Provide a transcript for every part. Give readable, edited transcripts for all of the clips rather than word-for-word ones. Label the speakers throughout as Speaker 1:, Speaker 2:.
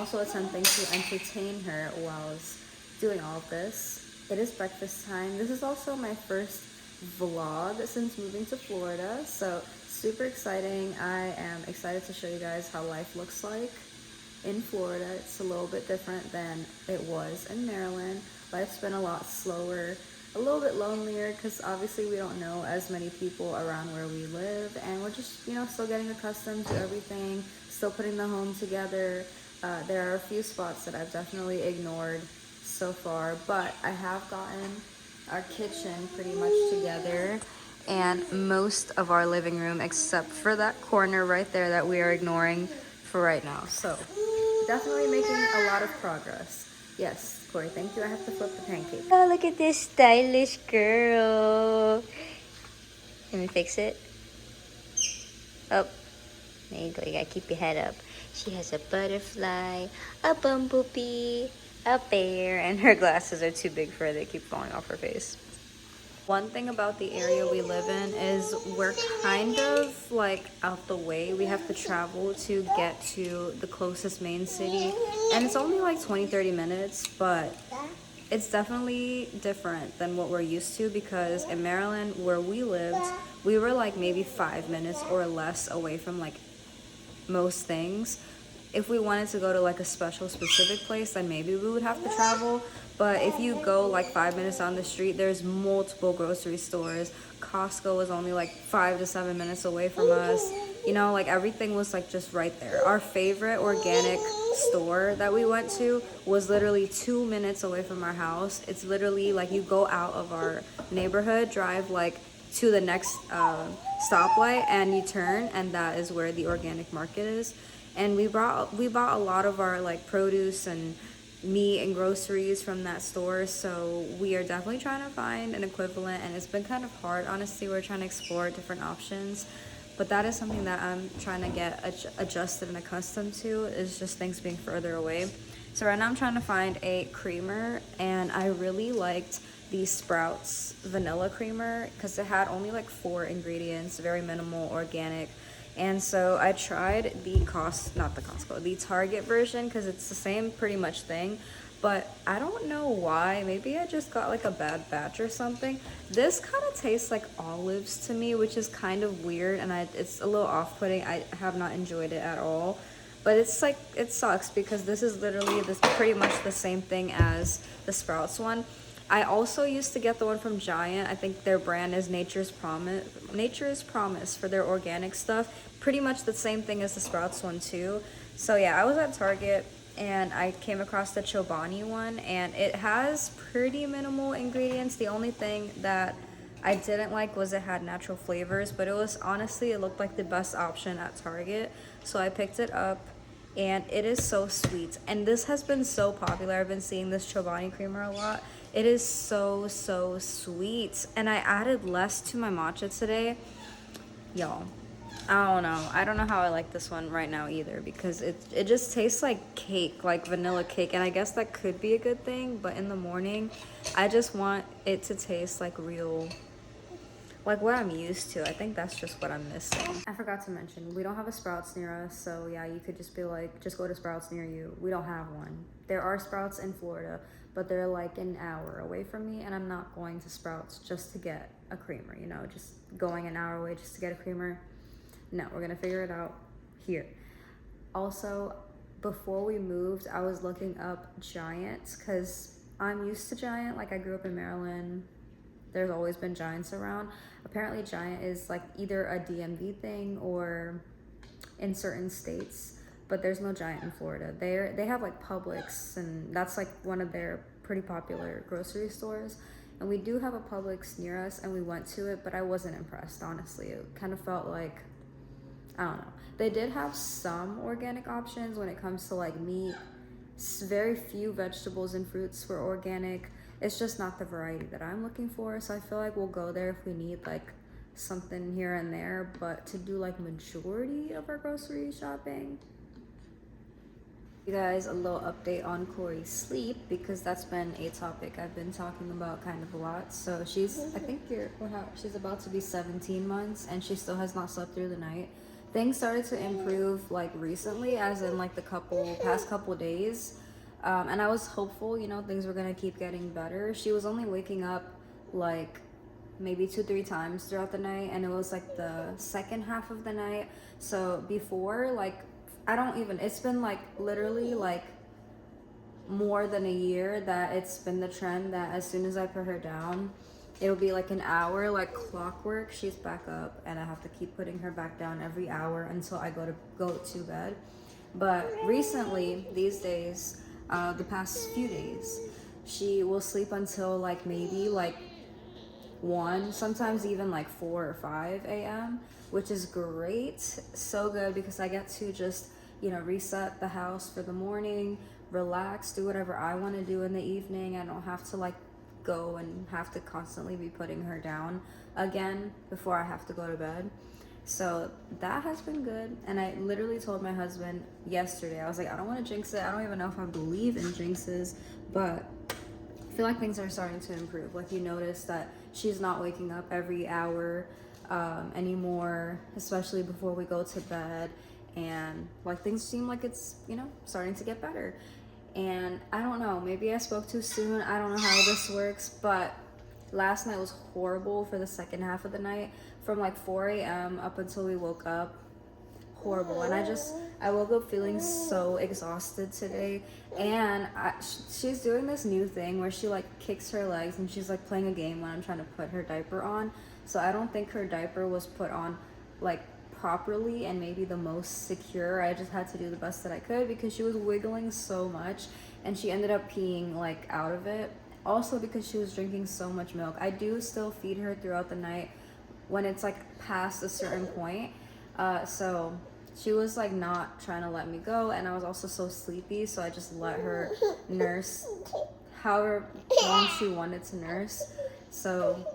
Speaker 1: also attempting to entertain her while doing all of this. It is breakfast time. This is also my first vlog since moving to Florida, so super exciting. I am excited to show you guys how life looks like in Florida. It's a little bit different than it was in Maryland. Life's been a lot slower, a little bit lonelier because obviously we don't know as many people around where we live, and we're just, still getting accustomed to everything, still putting the home together. There are a few spots that I've definitely ignored so far, but I have gotten our kitchen pretty much together and most of our living room except for that corner right there that we are ignoring for right now. So definitely making a lot of progress. Yes, Corey, thank you. I have to flip the pancake.
Speaker 2: Oh, look at this stylish girl. Let me fix it. Oh, there you go. You gotta keep your head up. She has a butterfly, a bumblebee, a bear, and her glasses are too big for her. They keep falling off her face.
Speaker 1: One thing about the area we live in is we're kind of like out the way. We have to travel to get to the closest main city, and it's only like 20-30 minutes, but it's definitely different than what we're used to, because in Maryland where we lived, we were like maybe 5 minutes or less away from like most things. If we wanted to go to like a specific place, then maybe we would have to travel. But if you go like 5 minutes down the street, there's multiple grocery stores. Costco was only like 5 to 7 minutes away from us. Like everything was like just right there. Our favorite organic store that we went to was literally 2 minutes away from our house. It's literally like you go out of our neighborhood, drive like to the next stoplight, and you turn, and that is where the organic market is. And we bought a lot of our like produce and meat and groceries from that store, so we are definitely trying to find an equivalent, and it's been kind of hard, honestly. We're trying to explore different options, but that is something that I'm trying to get adjusted and accustomed to, is just things being further away. So right now I'm trying to find a creamer, and I really liked the Sprouts vanilla creamer because it had only like 4 ingredients, very minimal, organic. And so I tried the the Target version, because it's the same pretty much thing, but I don't know why. Maybe I just got like a bad batch or something. This kind of tastes like olives to me, which is kind of weird, and it's a little off-putting. I have not enjoyed it at all. But it's like, it sucks because this is literally pretty much the same thing as the Sprouts one. I also used to get the one from Giant. I think their brand is Nature's Promise for their organic stuff. Pretty much the same thing as the Sprouts one too. So yeah, I was at Target and I came across the Chobani one, and it has pretty minimal ingredients. The only thing that I didn't like was it had natural flavors, but it was honestly, it looked like the best option at Target. So I picked it up, and it is so sweet. And this has been so popular. I've been seeing this Chobani creamer a lot. It is so sweet, and I added less to my matcha today. Y'all, I don't know how I like this one right now either, because it just tastes like cake, like vanilla cake, and I guess that could be a good thing, but in the morning I just want it to taste like real, like what I'm used to. I think that's just what I'm missing. I forgot to mention, we don't have a Sprouts near us, so yeah, you could just be like, just go to Sprouts near you. We don't have one. There are Sprouts in Florida, but they're like an hour away from me, and I'm not going to Sprouts just to get a creamer, just going an hour away just to get a creamer. No, we're gonna figure it out here. Also, before we moved, I was looking up Giant, because I'm used to Giant. Like, I grew up in Maryland. There's always been Giants around. Apparently Giant is like either a DMV thing or in certain states, but there's no Giant in Florida. They have like Publix, and that's like one of their pretty popular grocery stores. And we do have a Publix near us, and we went to it, but I wasn't impressed, honestly. It kind of felt like, I don't know. They did have some organic options when it comes to like meat. Very few vegetables and fruits were organic. It's just not the variety that I'm looking for, so I feel like we'll go there if we need like something here and there, but to do like majority of our grocery shopping. You guys, a little update on Corey's sleep, because that's been a topic I've been talking about kind of a lot. So she's about to be 17 months, and she still has not slept through the night. things started to improve like recently, as in like the past couple days. And I was hopeful, you know, things were gonna keep getting better. She was only waking up like maybe 2 3 times throughout the night, and it was like the second half of the night. So before, like, I don't even, it's been like literally like more than a year that it's been the trend that as soon as I put her down, it'll be like an hour, like clockwork, she's back up, and I have to keep putting her back down every hour until I go to bed. But recently, these days, the past few days, she will sleep until like maybe like 1, sometimes even like 4 or 5 a.m., which is great. So good, because I get to just, you know, reset the house for the morning, relax, do whatever I want to do in the evening. I don't have to like go and have to constantly be putting her down again before I have to go to bed. So that has been good. And I literally told my husband yesterday, I was like, I don't want to jinx it. I don't even know if I believe in jinxes, but I feel like things are starting to improve. Like, you notice that she's not waking up every hour anymore, especially before we go to bed. And like, things seem like it's, you know, starting to get better. And I don't know, maybe I spoke too soon. I don't know how this works, but last night was horrible for the second half of the night, from like 4 a.m. up until we woke up. Horrible. And I woke up feeling so exhausted today. And she's doing this new thing where she like kicks her legs and she's like playing a game when I'm trying to put her diaper on. So I don't think her diaper was put on like properly and maybe the most secure. I just had to do the best that I could because she was wiggling so much, and she ended up peeing like out of it. Also because she was drinking so much milk. I do still feed her throughout the night when it's like past a certain point. So she was like not trying to let me go, and I was also so sleepy, so I just let her nurse however long she wanted to nurse. So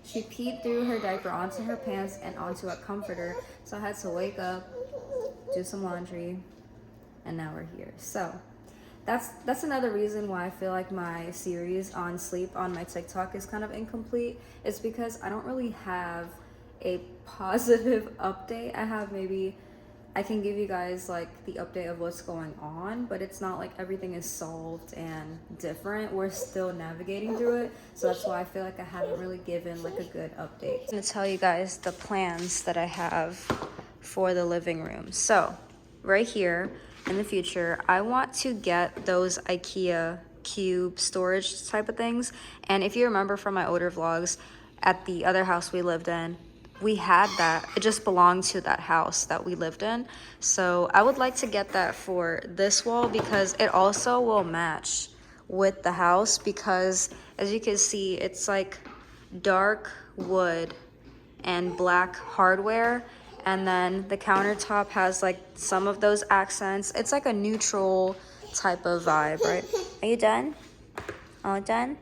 Speaker 1: she peed through her diaper onto her pants and onto a comforter, so I had to wake up, do some laundry, and now we're here. So that's another reason why I feel like my series on sleep on my TikTok is kind of incomplete. It's because I don't really have a positive update. I have, maybe I can give you guys like the update of what's going on, but it's not like everything is solved and different. We're still navigating through it. So that's why I feel like I haven't really given like a good update. I'm gonna tell you guys the plans that I have for the living room. So right here, in the future, I want to get those IKEA cube storage type of things. And if you remember from my older vlogs, at the other house we lived in, we had that. It just belonged to that house that we lived in. So I would like to get that for this wall because it also will match with the house, because as you can see, it's like dark wood and black hardware, and then the countertop has like some of those accents. It's like a neutral type of vibe, right? Are you done? All done?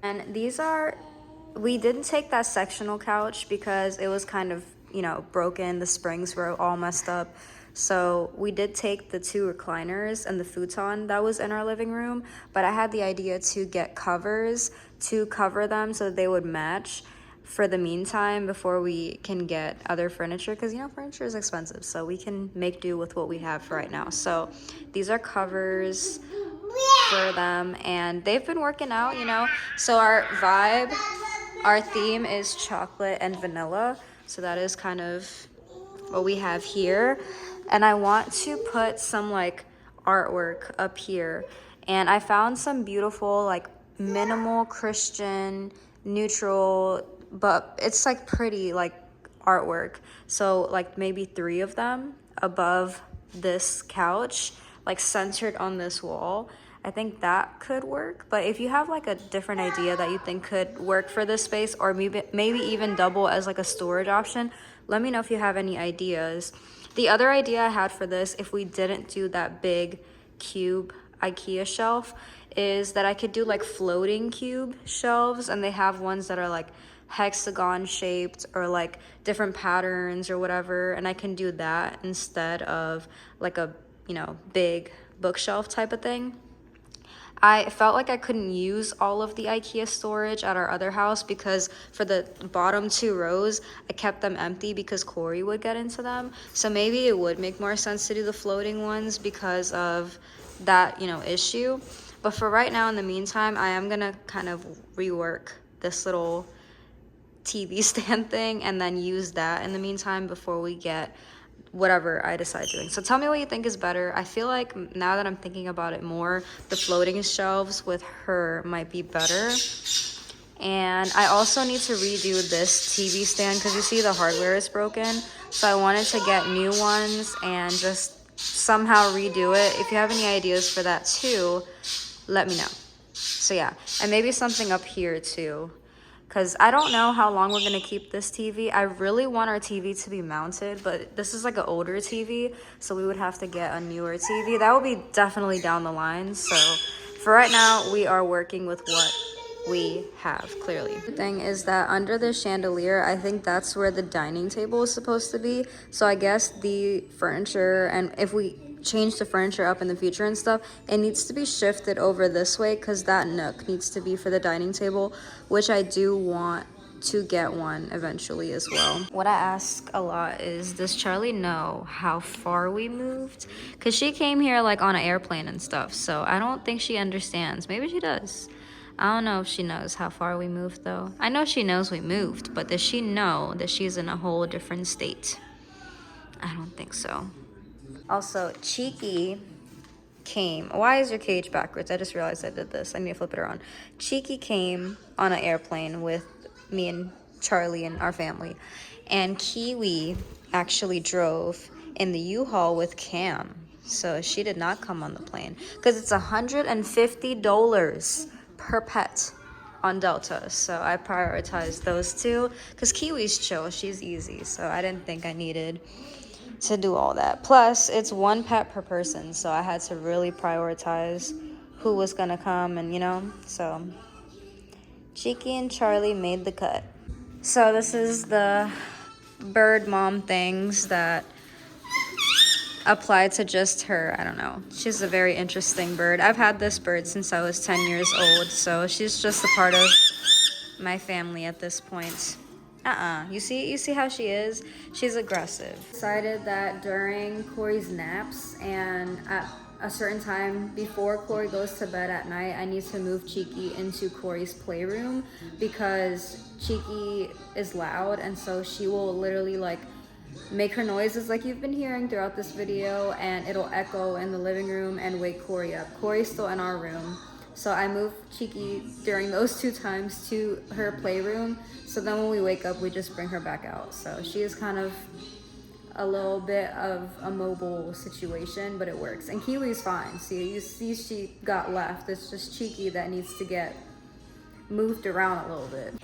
Speaker 1: And these are, we didn't take that sectional couch because it was kind of, you know, broken. The springs were all messed up. So we did take the 2 recliners and the futon that was in our living room, but I had the idea to get covers to cover them so they would match for the meantime before we can get other furniture, because, you know, furniture is expensive, so we can make do with what we have for right now. So these are covers for them, and they've been working out, you know. So our vibe, our theme is chocolate and vanilla, so that is kind of what we have here. And I want to put some like artwork up here, and I found some beautiful like minimal Christian neutral, but it's like pretty like artwork. So like maybe 3 of them above this couch, like centered on this wall. I think that could work. But if you have like a different idea that you think could work for this space, or maybe even double as like a storage option, let me know if you have any ideas. The other idea I had for this, if we didn't do that big cube IKEA shelf, is that I could do like floating cube shelves, and they have ones that are like hexagon shaped or like different patterns or whatever, and I can do that instead of like a, you know, big bookshelf type of thing. I felt like I couldn't use all of the IKEA storage at our other house because for the bottom 2 rows, I kept them empty because Corey would get into them. So maybe it would make more sense to do the floating ones because of that, you know, issue. But for right now, in the meantime, I am gonna kind of rework this little TV stand thing and then use that in the meantime before we get whatever I decide doing. So tell me what you think is better. I feel like now that I'm thinking about it more, the floating shelves with her might be better. And I also need to redo this TV stand because you see the hardware is broken. So I wanted to get new ones and just somehow redo it. If you have any ideas for that too, let me know. So yeah, and maybe something up here too. Because I don't know how long we're going to keep this TV. I really want our TV to be mounted, but this is like an older TV, so we would have to get a newer TV. That would be definitely down the line. So for right now, we are working with what we have, clearly. The thing is that under the chandelier, I think that's where the dining table is supposed to be. So I guess the furniture, and if we change the furniture up in the future and stuff, it needs to be shifted over this way because that nook needs to be for the dining table, which I do want to get one eventually as well. What I ask a lot is, does Charlie know how far we moved? Because she came here like on an airplane and stuff, so I don't think she understands. Maybe she does. I don't know if she knows how far we moved though. I know she knows we moved, but does she know that she's in a whole different state? I don't think so. Also, Cheeky came. Why is your cage backwards? I just realized I did this. I need to flip it around. Cheeky came on an airplane with me and Charlie and our family. And Kiwi actually drove in the U-Haul with Cam. So she did not come on the plane. Because it's $150 per pet on Delta. So I prioritized those two. Because Kiwi's chill. She's easy. So I didn't think I needed to do all that. Plus, it's one pet per person, so I had to really prioritize who was gonna come, and you know, so Cheeky and Charlie made the cut. So this is the bird mom things that apply to just her. I don't know. She's a very interesting bird. I've had this bird since I was 10 years old, so she's just a part of my family at this point. You see how she is? She's aggressive. Decided that during Corey's naps and at a certain time before Corey goes to bed at night, I need to move Cheeky into Corey's playroom because Cheeky is loud, and so she will literally like make her noises like you've been hearing throughout this video, and it'll echo in the living room and wake Corey up. Corey's still in our room. So I moved Cheeky during those 2 times to her playroom. So then when we wake up, we just bring her back out. So she is kind of a little bit of a mobile situation, but it works. And Kiwi's fine. See, you see she got left. It's just Cheeky that needs to get moved around a little bit.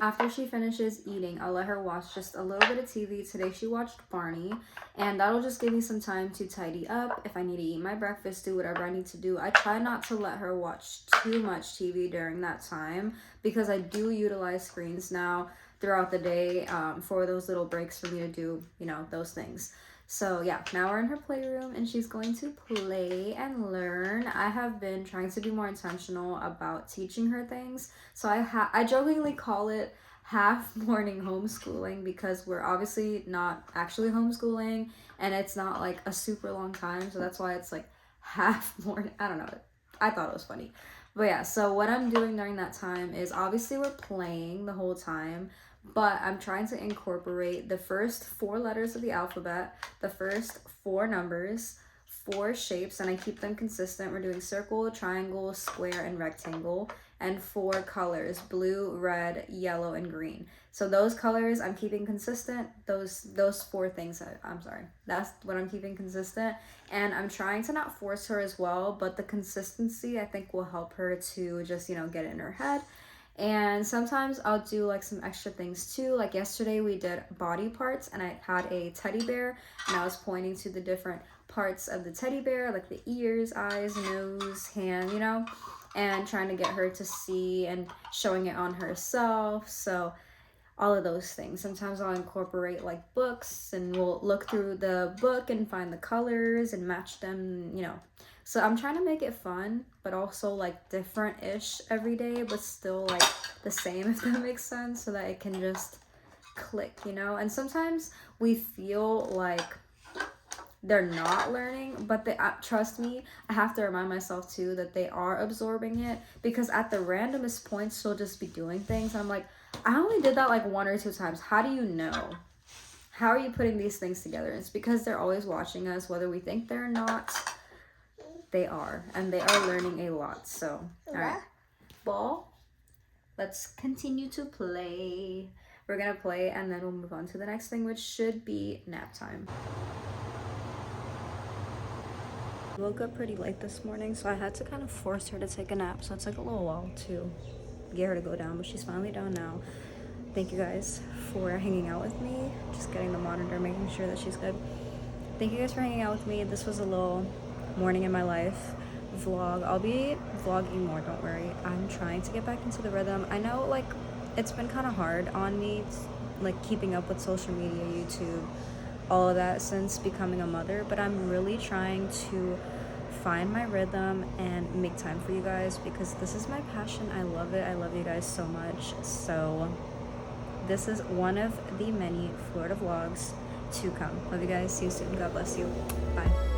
Speaker 1: After she finishes eating, I'll let her watch just a little bit of TV. Today she watched Barney, and that'll just give me some time to tidy up. If I need to eat my breakfast, do whatever I need to do. I try not to let her watch too much TV during that time because I do utilize screens now throughout the day for those little breaks for me to do, you know, those things. So yeah, now we're in her playroom and she's going to play and learn. I have been trying to be more intentional about teaching her things. So I jokingly call it half morning homeschooling because we're obviously not actually homeschooling and it's not like a super long time. So that's why it's like half morning. I don't know. I thought it was funny. But yeah, so what I'm doing during that time is obviously we're playing the whole time, but I'm trying to incorporate the first 4 letters of the alphabet, the first 4 numbers, 4 shapes, and I keep them consistent. We're doing circle, triangle, square, and rectangle, and 4 colors, blue, red, yellow, and green. So those colors I'm keeping consistent. Those 4 things, I'm sorry, that's what I'm keeping consistent. And I'm trying to not force her as well, but the consistency I think will help her to just, you know, get it in her head. And sometimes I'll do like some extra things too. Like yesterday we did body parts and I had a teddy bear and I was pointing to the different parts of the teddy bear, like the ears, eyes, nose, hand, you know, and trying to get her to see and showing it on herself. So all of those things. Sometimes I'll incorporate like books and we'll look through the book and find the colors and match them, you know. So I'm trying to make it fun, but also like different-ish every day, but still like the same, if that makes sense, so that it can just click, you know. And sometimes we feel like they're not learning, but they trust me, I have to remind myself too that they are absorbing it, because at the randomest points she'll just be doing things and I'm like, I only did that like 1 or 2 times. How do you know? How are you putting these things together? It's because they're always watching us, whether we think they're not. They are, and they are learning a lot. So all right, ball, let's continue to play. We're gonna play and then we'll move on to the next thing, which should be nap time. Woke up pretty late this morning, so I had to kind of force her to take a nap, so it's like a little while to get her to go down, but she's finally down now. Thank you guys for hanging out with me, just getting the monitor, making sure that she's good. Thank you guys for hanging out with me. This was a little morning in my life vlog. I'll be vlogging more, don't worry. I'm trying to get back into the rhythm. I know like it's been kind of hard on me, like keeping up with social media, YouTube, all of that since becoming a mother, but I'm really trying to find my rhythm and make time for you guys, because this is my passion. I love it. I love you guys so much. So this is one of the many Florida vlogs to come. Love you guys. See you soon. God bless you. Bye.